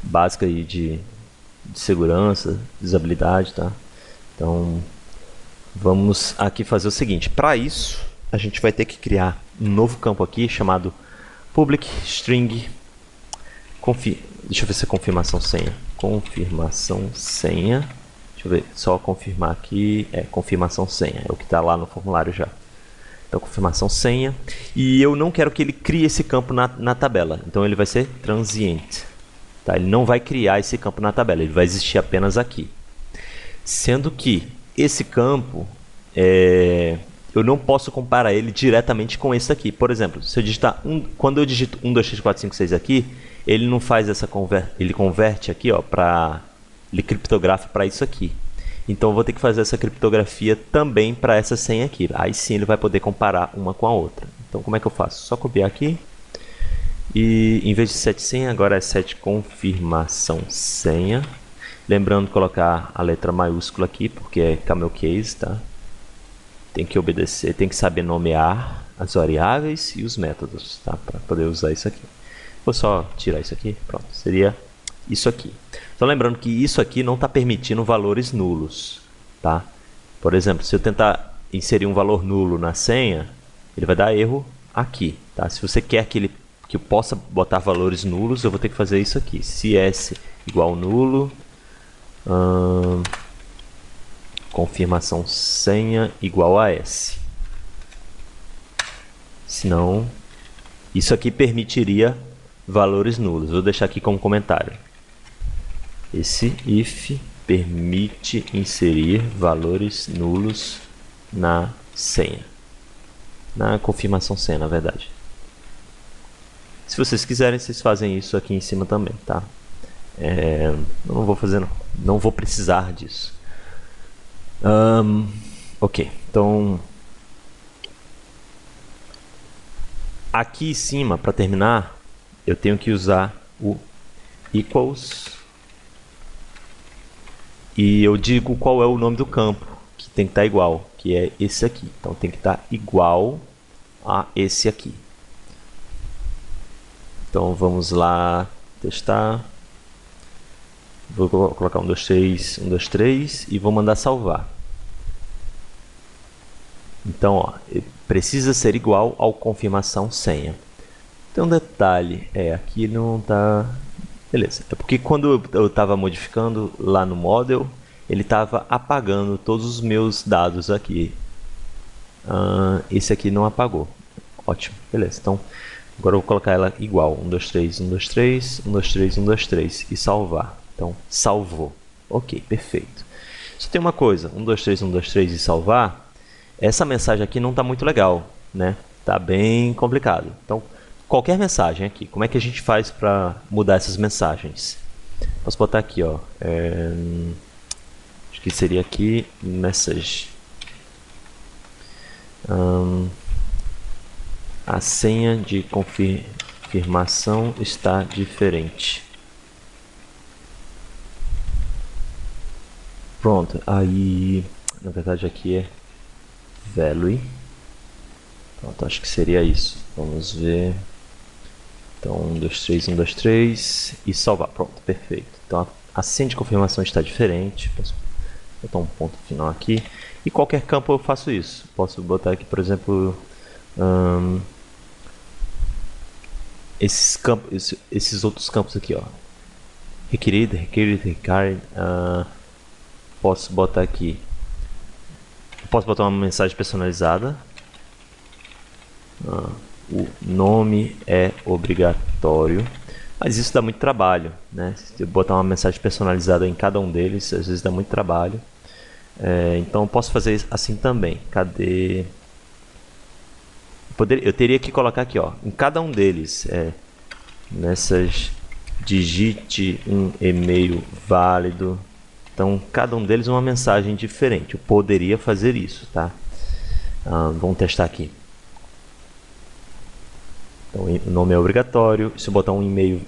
básica aí de segurança, usabilidade, tá? Então, vamos aqui fazer o seguinte. Para isso, a gente vai ter que criar um novo campo aqui chamado public string deixa eu ver se é confirmação senha. Confirmação senha. Deixa eu ver, só confirmar aqui. Confirmação senha, é o que está lá no formulário já. Então, confirmação senha. E eu não quero que ele crie esse campo na tabela. Então, ele vai ser transiente. Tá? Ele não vai criar esse campo na tabela, ele vai existir apenas aqui. Sendo que esse campo, eu não posso comparar ele diretamente com esse aqui. Por exemplo, se eu digitar quando eu digito 1, 2, 3, 4, 5, 6 aqui, ele não faz essa ele converte aqui, ó, ele criptografa para isso aqui. Então eu vou ter que fazer essa criptografia também para essa senha aqui. Aí sim ele vai poder comparar uma com a outra. Então como é que eu faço? Só copiar aqui. E em vez de set senha, agora é set confirmação senha. Lembrando de colocar a letra maiúscula aqui, porque é camel case, tá? Tem que obedecer, tem que saber nomear as variáveis e os métodos, tá? Para poder usar isso aqui. Vou só tirar isso aqui, pronto. Seria isso aqui. Então lembrando que isso aqui não está permitindo valores nulos, tá? Por exemplo, se eu tentar inserir um valor nulo na senha, ele vai dar erro aqui, tá? Se você quer que eu possa botar valores nulos, eu vou ter que fazer isso aqui. Se S igual nulo, confirmação senha igual a S. Senão, isso aqui permitiria valores nulos. Vou deixar aqui como comentário. Esse if permite inserir valores nulos na senha. Na confirmação senha, na verdade. Se vocês quiserem, vocês fazem isso aqui em cima também, tá? Eu não vou fazer, não vou precisar disso. Ok, então aqui em cima, para terminar, eu tenho que usar o equals e eu digo qual é o nome do campo que tem que estar igual, que é esse aqui. Então tem que estar igual a esse aqui. Então vamos lá testar. Vou colocar 1, 2, 3, 1, 2, 3 e vou mandar salvar. Então, ó, precisa ser igual ao confirmação senha. Tem um detalhe, aqui não tá... Beleza, é porque quando eu estava modificando lá no model, ele estava apagando todos os meus dados aqui. Esse aqui não apagou. Ótimo, beleza. Então, agora eu vou colocar ela igual. 1, 2, 3, 1, 2, 3, 1, 2, 3, 1, 2, 3 e salvar. Então, salvou. Ok, perfeito. Só tem uma coisa, 1, 2, 3, 1, 2, 3 e salvar. Essa mensagem aqui não está muito legal, né? Está bem complicado. Então, qualquer mensagem aqui, como é que a gente faz para mudar essas mensagens? Posso botar aqui, ó. Acho que seria aqui, message. A senha de confirmação está diferente. Pronto, aí na verdade aqui é value. Pronto, acho que seria isso. Vamos ver. Então 1, 2, 3, 1, 2, 3 e salvar. Pronto, perfeito. Então a senha de confirmação está diferente. Posso botar um ponto final aqui. E qualquer campo eu faço isso. Posso botar aqui, por exemplo, esses outros campos aqui, ó. Requerido, required. Posso botar aqui. Posso botar uma mensagem personalizada. O nome é obrigatório. Mas isso dá muito trabalho, né? Se eu botar uma mensagem personalizada em cada um deles, às vezes dá muito trabalho. Então eu posso fazer assim também. Cadê? Eu teria que colocar aqui, ó, em cada um deles, nessas digite um e-mail válido. Então cada um deles uma mensagem diferente. Eu poderia fazer isso, tá? Vamos testar aqui. Então o nome é obrigatório. Se eu botar um e-mail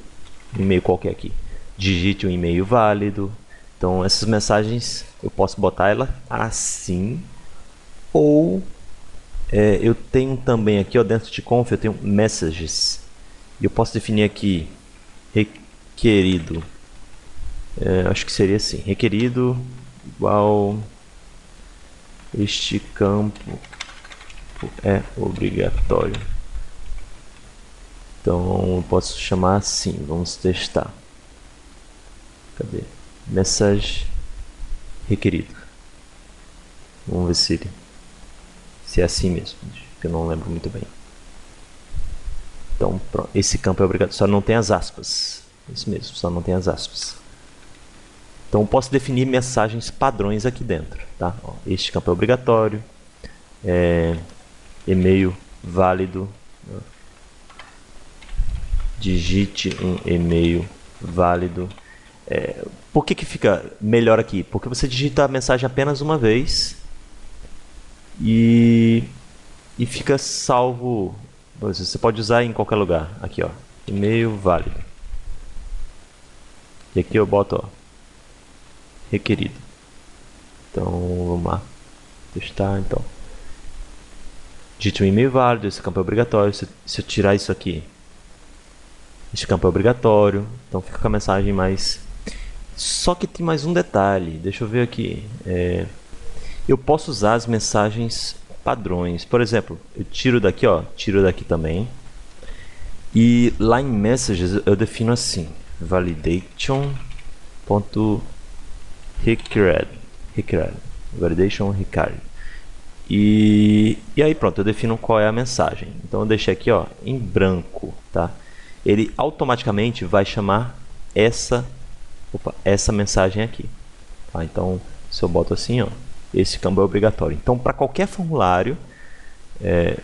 qualquer aqui, digite um e-mail válido. Então essas mensagens eu posso botar ela assim, ou eu tenho também aqui, ó, dentro de conf eu tenho messages e eu posso definir aqui requerido. Acho que seria assim, requerido igual este campo é obrigatório. Então eu posso chamar assim, vamos testar. Cadê? Message requerido. Vamos ver se é assim mesmo, que eu não lembro muito bem. Então, pronto. Esse campo é obrigatório, só não tem as aspas. Isso mesmo, só não tem as aspas. Então, eu posso definir mensagens padrões aqui dentro. Tá? Ó, este campo é obrigatório. E-mail válido. Digite um e-mail válido. Por que fica melhor aqui? Porque você digita a mensagem apenas uma vez e fica salvo. Você pode usar em qualquer lugar. Aqui, ó, e-mail válido. E aqui eu boto, ó, requerido. Então, vamos lá. Testar, então. Digite um e-mail válido, esse campo é obrigatório. Se eu tirar isso aqui, este campo é obrigatório. Então fica com a mensagem mais... Só que tem mais um detalhe. Deixa eu ver aqui. Eu posso usar as mensagens padrões. Por exemplo, eu tiro daqui, ó, tiro daqui também. E lá em Messages eu defino assim: validation.required. Validation required. E aí pronto, eu defino qual é a mensagem. Então eu deixei aqui, ó, em branco, tá? Ele automaticamente vai chamar essa mensagem aqui. Tá? Então, se eu boto assim, ó, esse campo é obrigatório. Então, para qualquer formulário,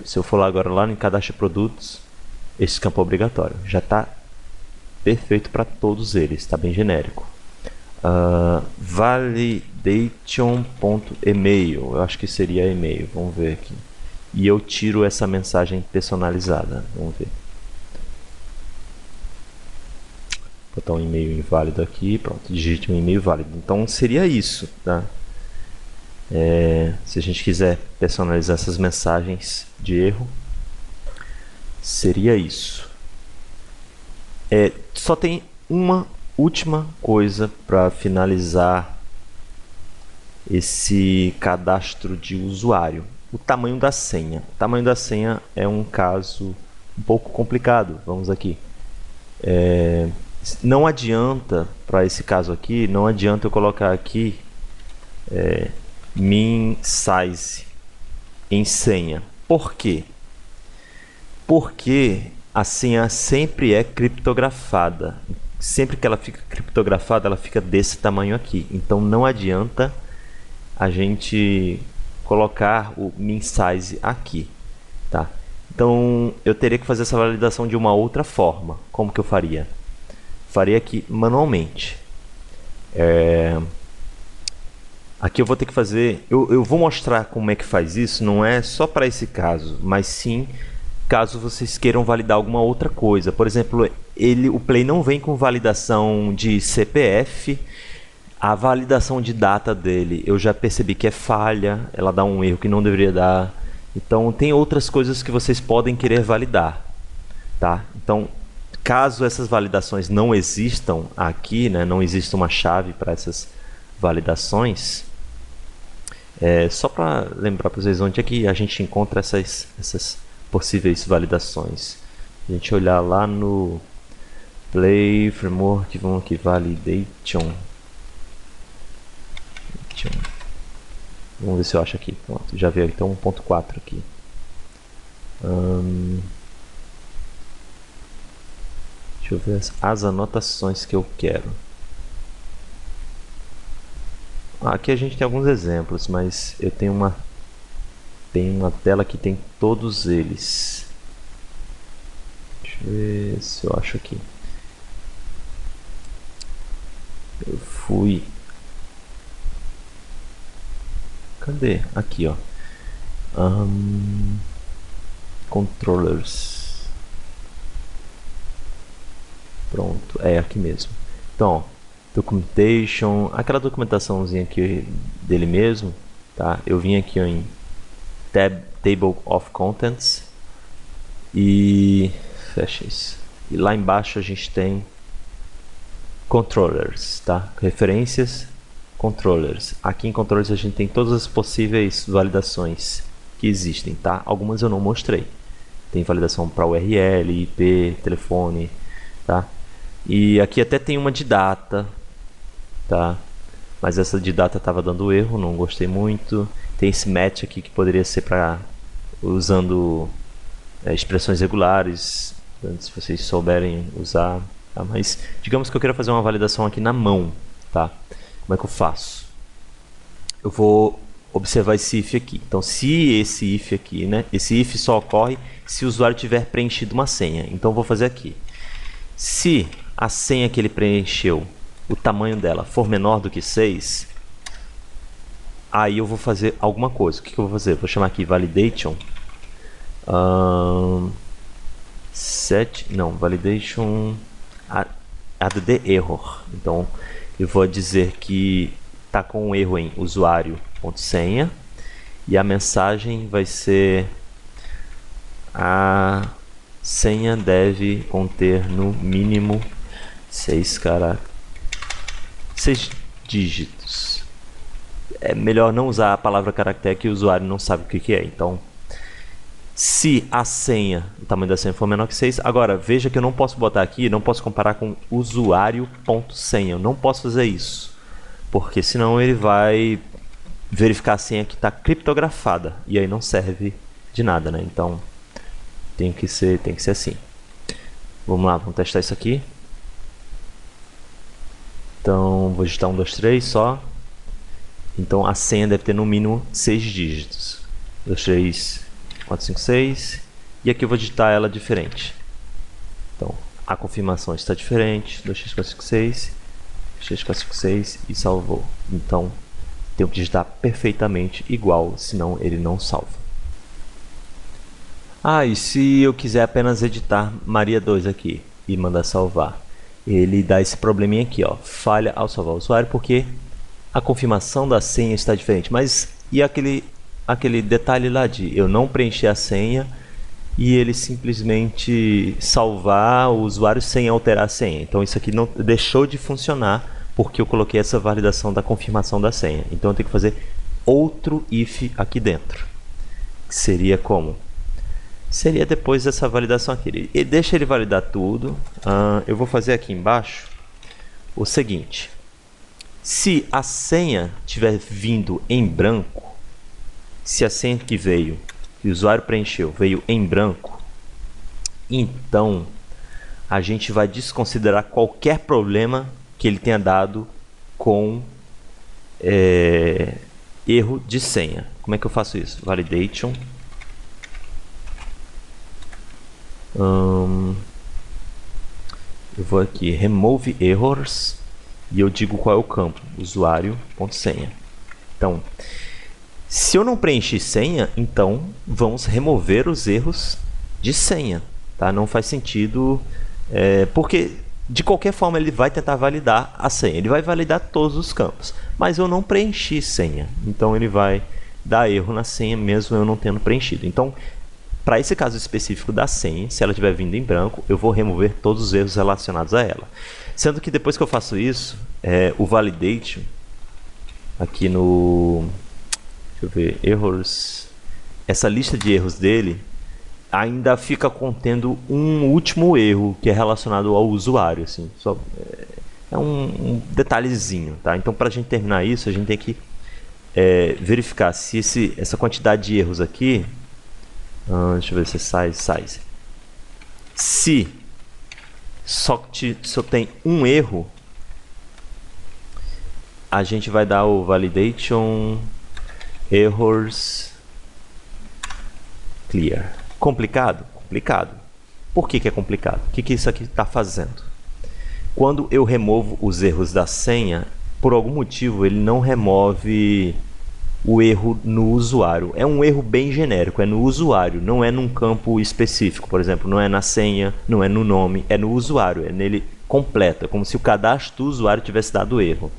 se eu for lá agora lá em cadastro de produtos, esse campo é obrigatório. Já está perfeito para todos eles, está bem genérico. Validation.email, eu acho que seria e-mail, vamos ver aqui. E eu tiro essa mensagem personalizada, vamos ver. Botar um e-mail inválido aqui, pronto, digite um e-mail válido. Então seria isso, tá? Se a gente quiser personalizar essas mensagens de erro, seria isso. Só tem uma última coisa para finalizar esse cadastro de usuário: o tamanho da senha. O tamanho da senha é um caso um pouco complicado. Vamos aqui. Não adianta, para esse caso aqui, não adianta eu colocar aqui min size em senha. Por quê? Porque a senha sempre é criptografada. Sempre que ela fica criptografada, ela fica desse tamanho aqui. Então não adianta a gente colocar o min size aqui, tá? Então eu teria que fazer essa validação de uma outra forma. Como que eu faria? Faria aqui manualmente. Aqui eu vou ter que fazer... Eu vou mostrar como é que faz isso. Não é só para esse caso, mas sim caso vocês queiram validar alguma outra coisa. Por exemplo, o Play não vem com validação de CPF. A validação de data dele, eu já percebi que é falha. Ela dá um erro que não deveria dar. Então tem outras coisas que vocês podem querer validar, tá? Então, caso essas validações não existam aqui, né, não exista uma chave para essas validações, só para lembrar para vocês onde é que a gente encontra essas possíveis validações. A gente olhar lá no Play Framework, vamos aqui, Validation. Vamos ver se eu acho aqui. Pronto, já veio então 1.4 aqui. Deixa eu ver as anotações que eu quero. Aqui a gente tem alguns exemplos, mas eu tenho uma tela que tem todos eles. Deixa eu ver se eu acho aqui. Eu fui... Cadê? Aqui, ó. Controllers. Pronto, é aqui mesmo. Então, ó, documentation, aquela documentaçãozinha aqui dele mesmo, tá? Eu vim aqui ó, em Table of Contents e fecha isso. E lá embaixo a gente tem controllers, tá? Referências, controllers. Aqui em controllers a gente tem todas as possíveis validações que existem, tá? Algumas eu não mostrei. Tem validação para URL, IP, telefone, tá? E aqui até tem uma de data, tá? mas essa de data estava dando erro, não gostei muito. Tem esse match aqui que poderia ser para usando expressões regulares, se vocês souberem usar, tá? Mas digamos que eu queira fazer uma validação aqui na mão, tá? Como é que eu faço? Eu vou observar esse if aqui. Então, se esse if aqui, né? Esse if só ocorre se o usuário tiver preenchido uma senha. Então, eu vou fazer aqui. Se a senha que ele preencheu, o tamanho dela for menor do que 6, aí eu vou fazer alguma coisa. O que eu vou fazer? Vou chamar aqui validation. Validation add the error. Então, eu vou dizer que está com um erro em usuário.senha e a mensagem vai ser: a senha deve conter no mínimo 6 dígitos. É melhor não usar a palavra caractere que o usuário não sabe o que é. Então, se a senha, o tamanho da senha for menor que 6, agora veja que eu não posso botar aqui, não posso comparar com usuário.senha. Eu não posso fazer isso, porque senão ele vai verificar a senha que está criptografada e aí não serve de nada, né? Então tem que ser assim. Vamos lá, vamos testar isso aqui. Então vou digitar 1, 2, 3 só. Então a senha deve ter no mínimo 6 dígitos. 2, 3, 4, 5, 6. E aqui eu vou digitar ela diferente. Então a confirmação está diferente. 2, 3, 4, 5, 6. 2, 3, 4, 5, 6 e salvou. Então tenho que digitar perfeitamente igual, senão ele não salva. E se eu quiser apenas editar Maria 2 aqui e mandar salvar, ele dá esse probleminha aqui, ó, falha ao salvar o usuário porque a confirmação da senha está diferente. Mas e aquele detalhe lá de eu não preencher a senha e ele simplesmente salvar o usuário sem alterar a senha? Então isso aqui não deixou de funcionar porque eu coloquei essa validação da confirmação da senha. Então eu tenho que fazer outro if aqui dentro. Que seria como? Seria depois dessa validação aqui. E deixa ele validar tudo. Eu vou fazer aqui embaixo o seguinte: se a senha tiver vindo em branco, se a senha que veio, que o usuário preencheu, veio em branco, então a gente vai desconsiderar qualquer problema que ele tenha dado com erro de senha. Como é que eu faço isso? Validation. Eu vou aqui, remove errors, e eu digo qual é o campo, usuário.senha. Então, se eu não preenchi senha, então vamos remover os erros de senha, tá? Não faz sentido, porque de qualquer forma ele vai tentar validar a senha, ele vai validar todos os campos, mas eu não preenchi senha, então ele vai dar erro na senha mesmo eu não tendo preenchido. Então, para esse caso específico da senha, se ela estiver vindo em branco, eu vou remover todos os erros relacionados a ela. Sendo que depois que eu faço isso, o validation, aqui no, deixa eu ver, errors, essa lista de erros dele ainda fica contendo um último erro que é relacionado ao usuário, assim, só, é um detalhezinho, tá? Então, para a gente terminar isso, a gente tem que verificar se essa quantidade de erros aqui, deixa eu ver se é size. Se só tem um erro, a gente vai dar o validation errors clear. Complicado? Complicado. Por que é complicado? O que isso aqui está fazendo? Quando eu removo os erros da senha, por algum motivo ele não remove o erro no usuário. É um erro bem genérico, é no usuário, não é num campo específico. Por exemplo, não é na senha, não é no nome, é no usuário, é nele completo, é como se o cadastro do usuário tivesse dado erro.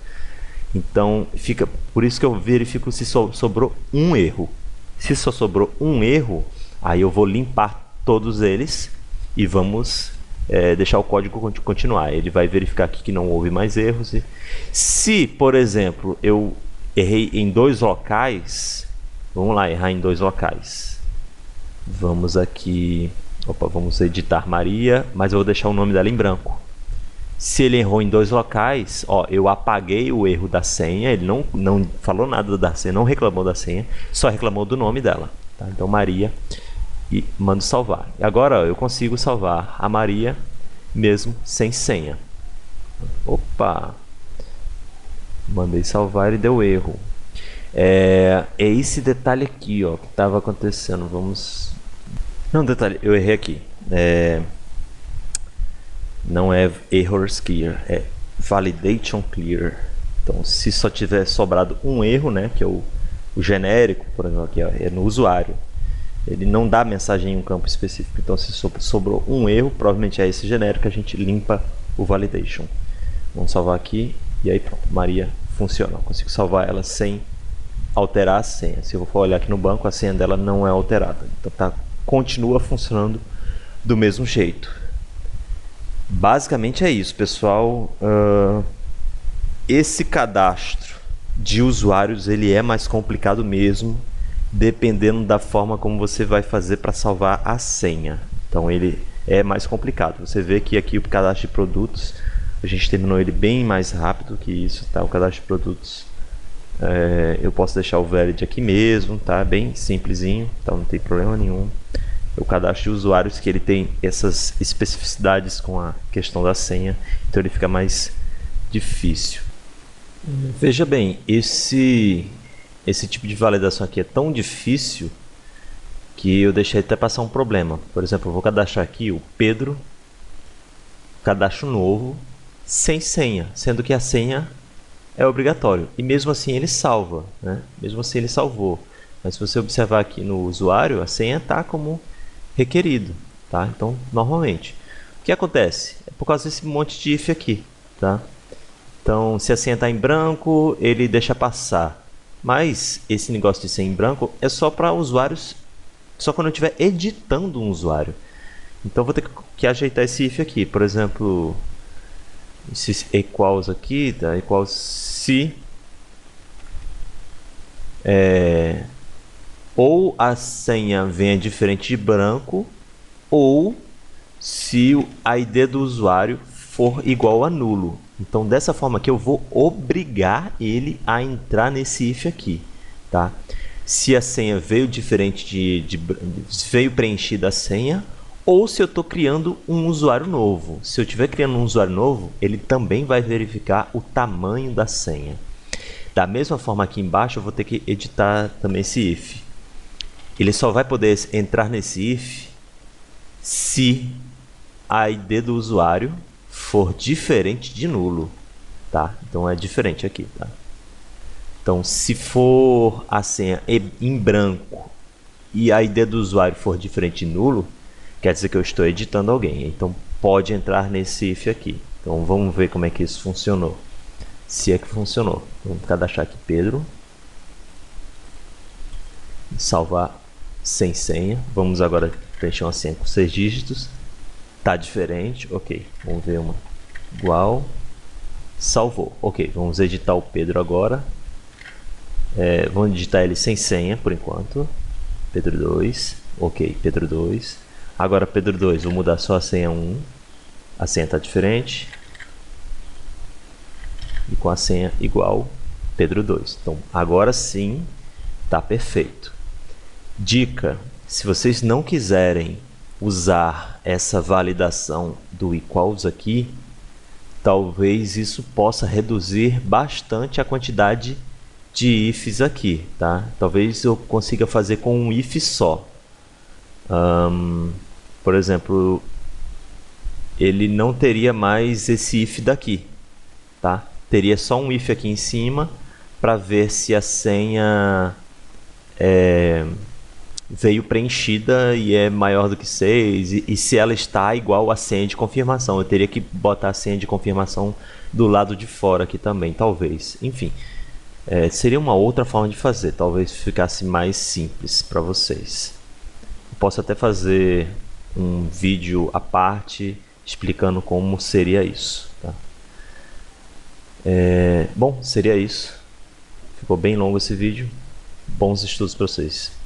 Então, fica por isso que eu verifico se sobrou um erro. Se só sobrou um erro, aí eu vou limpar todos eles e vamos deixar o código continuar. Ele vai verificar aqui que não houve mais erros. Se, por exemplo, eu errei em 2 locais, vamos lá, errar em 2 locais. Vamos aqui, vamos editar Maria, mas eu vou deixar o nome dela em branco. Se ele errou em 2 locais, ó, eu apaguei o erro da senha, ele não falou nada da senha, não reclamou da senha, só reclamou do nome dela. Tá? Então, Maria, e mando salvar. E agora ó, eu consigo salvar a Maria mesmo sem senha. Opa! Mandei salvar e deu erro. É esse detalhe aqui ó, que estava acontecendo. Vamos... Não, detalhe, eu errei aqui. Não é errors clear, é validation clear. Então, se só tiver sobrado um erro, né, que é o genérico, por exemplo, aqui ó, é no usuário, ele não dá mensagem em um campo específico. Então, se sobrou um erro, provavelmente é esse genérico, a gente limpa o validation. Vamos salvar aqui e aí pronto, Maria funciona. Eu consigo salvar ela sem alterar a senha. Se eu for olhar aqui no banco, a senha dela não é alterada. Então, continua funcionando do mesmo jeito. Basicamente é isso, pessoal. Esse cadastro de usuários ele é mais complicado mesmo, dependendo da forma como você vai fazer para salvar a senha. Então ele é mais complicado. Você vê que aqui o cadastro de produtos, a gente terminou ele bem mais rápido que isso, tá? O cadastro de produtos, eu posso deixar o valid aqui mesmo, tá? Bem simplesinho, então não tem problema nenhum. O cadastro de usuários que ele tem essas especificidades com a questão da senha, então ele fica mais difícil. Veja bem, esse tipo de validação aqui é tão difícil que eu deixei até passar um problema. Por exemplo, eu vou cadastrar aqui o Pedro, cadastro novo, sem senha, sendo que a senha é obrigatório. E mesmo assim ele salva, né? Mesmo assim ele salvou. Mas se você observar aqui no usuário, a senha está como requerido, tá? Então, normalmente, o que acontece? É por causa desse monte de if aqui, tá? Então, se a senha está em branco, ele deixa passar. Mas esse negócio de senha em branco é só para usuários, só quando eu estiver editando um usuário. Então, vou ter que ajeitar esse if aqui. Por exemplo, esse equals aqui, tá? Equals se ou a senha venha diferente de branco, ou se a ID do usuário for igual a nulo. Então, dessa forma aqui, eu vou obrigar ele a entrar nesse if aqui, tá? Se a senha veio diferente veio preenchida a senha, ou se eu estou criando um usuário novo. Se eu estiver criando um usuário novo, ele também vai verificar o tamanho da senha. Da mesma forma aqui embaixo, eu vou ter que editar também esse if. Ele só vai poder entrar nesse if se a ID do usuário for diferente de nulo, tá? Então é diferente aqui, tá? Então, se for a senha em branco e a ID do usuário for diferente de nulo, quer dizer que eu estou editando alguém. Então, pode entrar nesse if aqui. Então, vamos ver como é que isso funcionou. Se é que funcionou. Vamos cadastrar aqui Pedro. Salvar sem senha. Vamos agora preencher uma senha com 6 dígitos. Tá diferente. Ok. Vamos ver uma igual. Salvou. Ok. Vamos editar o Pedro agora. Vamos digitar ele sem senha por enquanto. Pedro 2. Ok. Pedro 2. Agora Pedro 2. Vou mudar só a senha 1. A senha está diferente. E com a senha igual Pedro 2. Então agora sim está perfeito. Dica: se vocês não quiserem usar essa validação do equals aqui, talvez isso possa reduzir bastante a quantidade de ifs aqui, tá? Talvez eu consiga fazer com um if só. Por exemplo, ele não teria mais esse if daqui, tá? Teria só um if aqui em cima para ver se a senha veio preenchida e é maior do que 6 e se ela está igual à senha de confirmação. Eu teria que botar a senha de confirmação do lado de fora aqui também, talvez. Enfim, seria uma outra forma de fazer, talvez ficasse mais simples para vocês. Eu posso até fazer um vídeo à parte explicando como seria isso, tá? Bom, seria isso. Ficou bem longo esse vídeo. Bons estudos para vocês.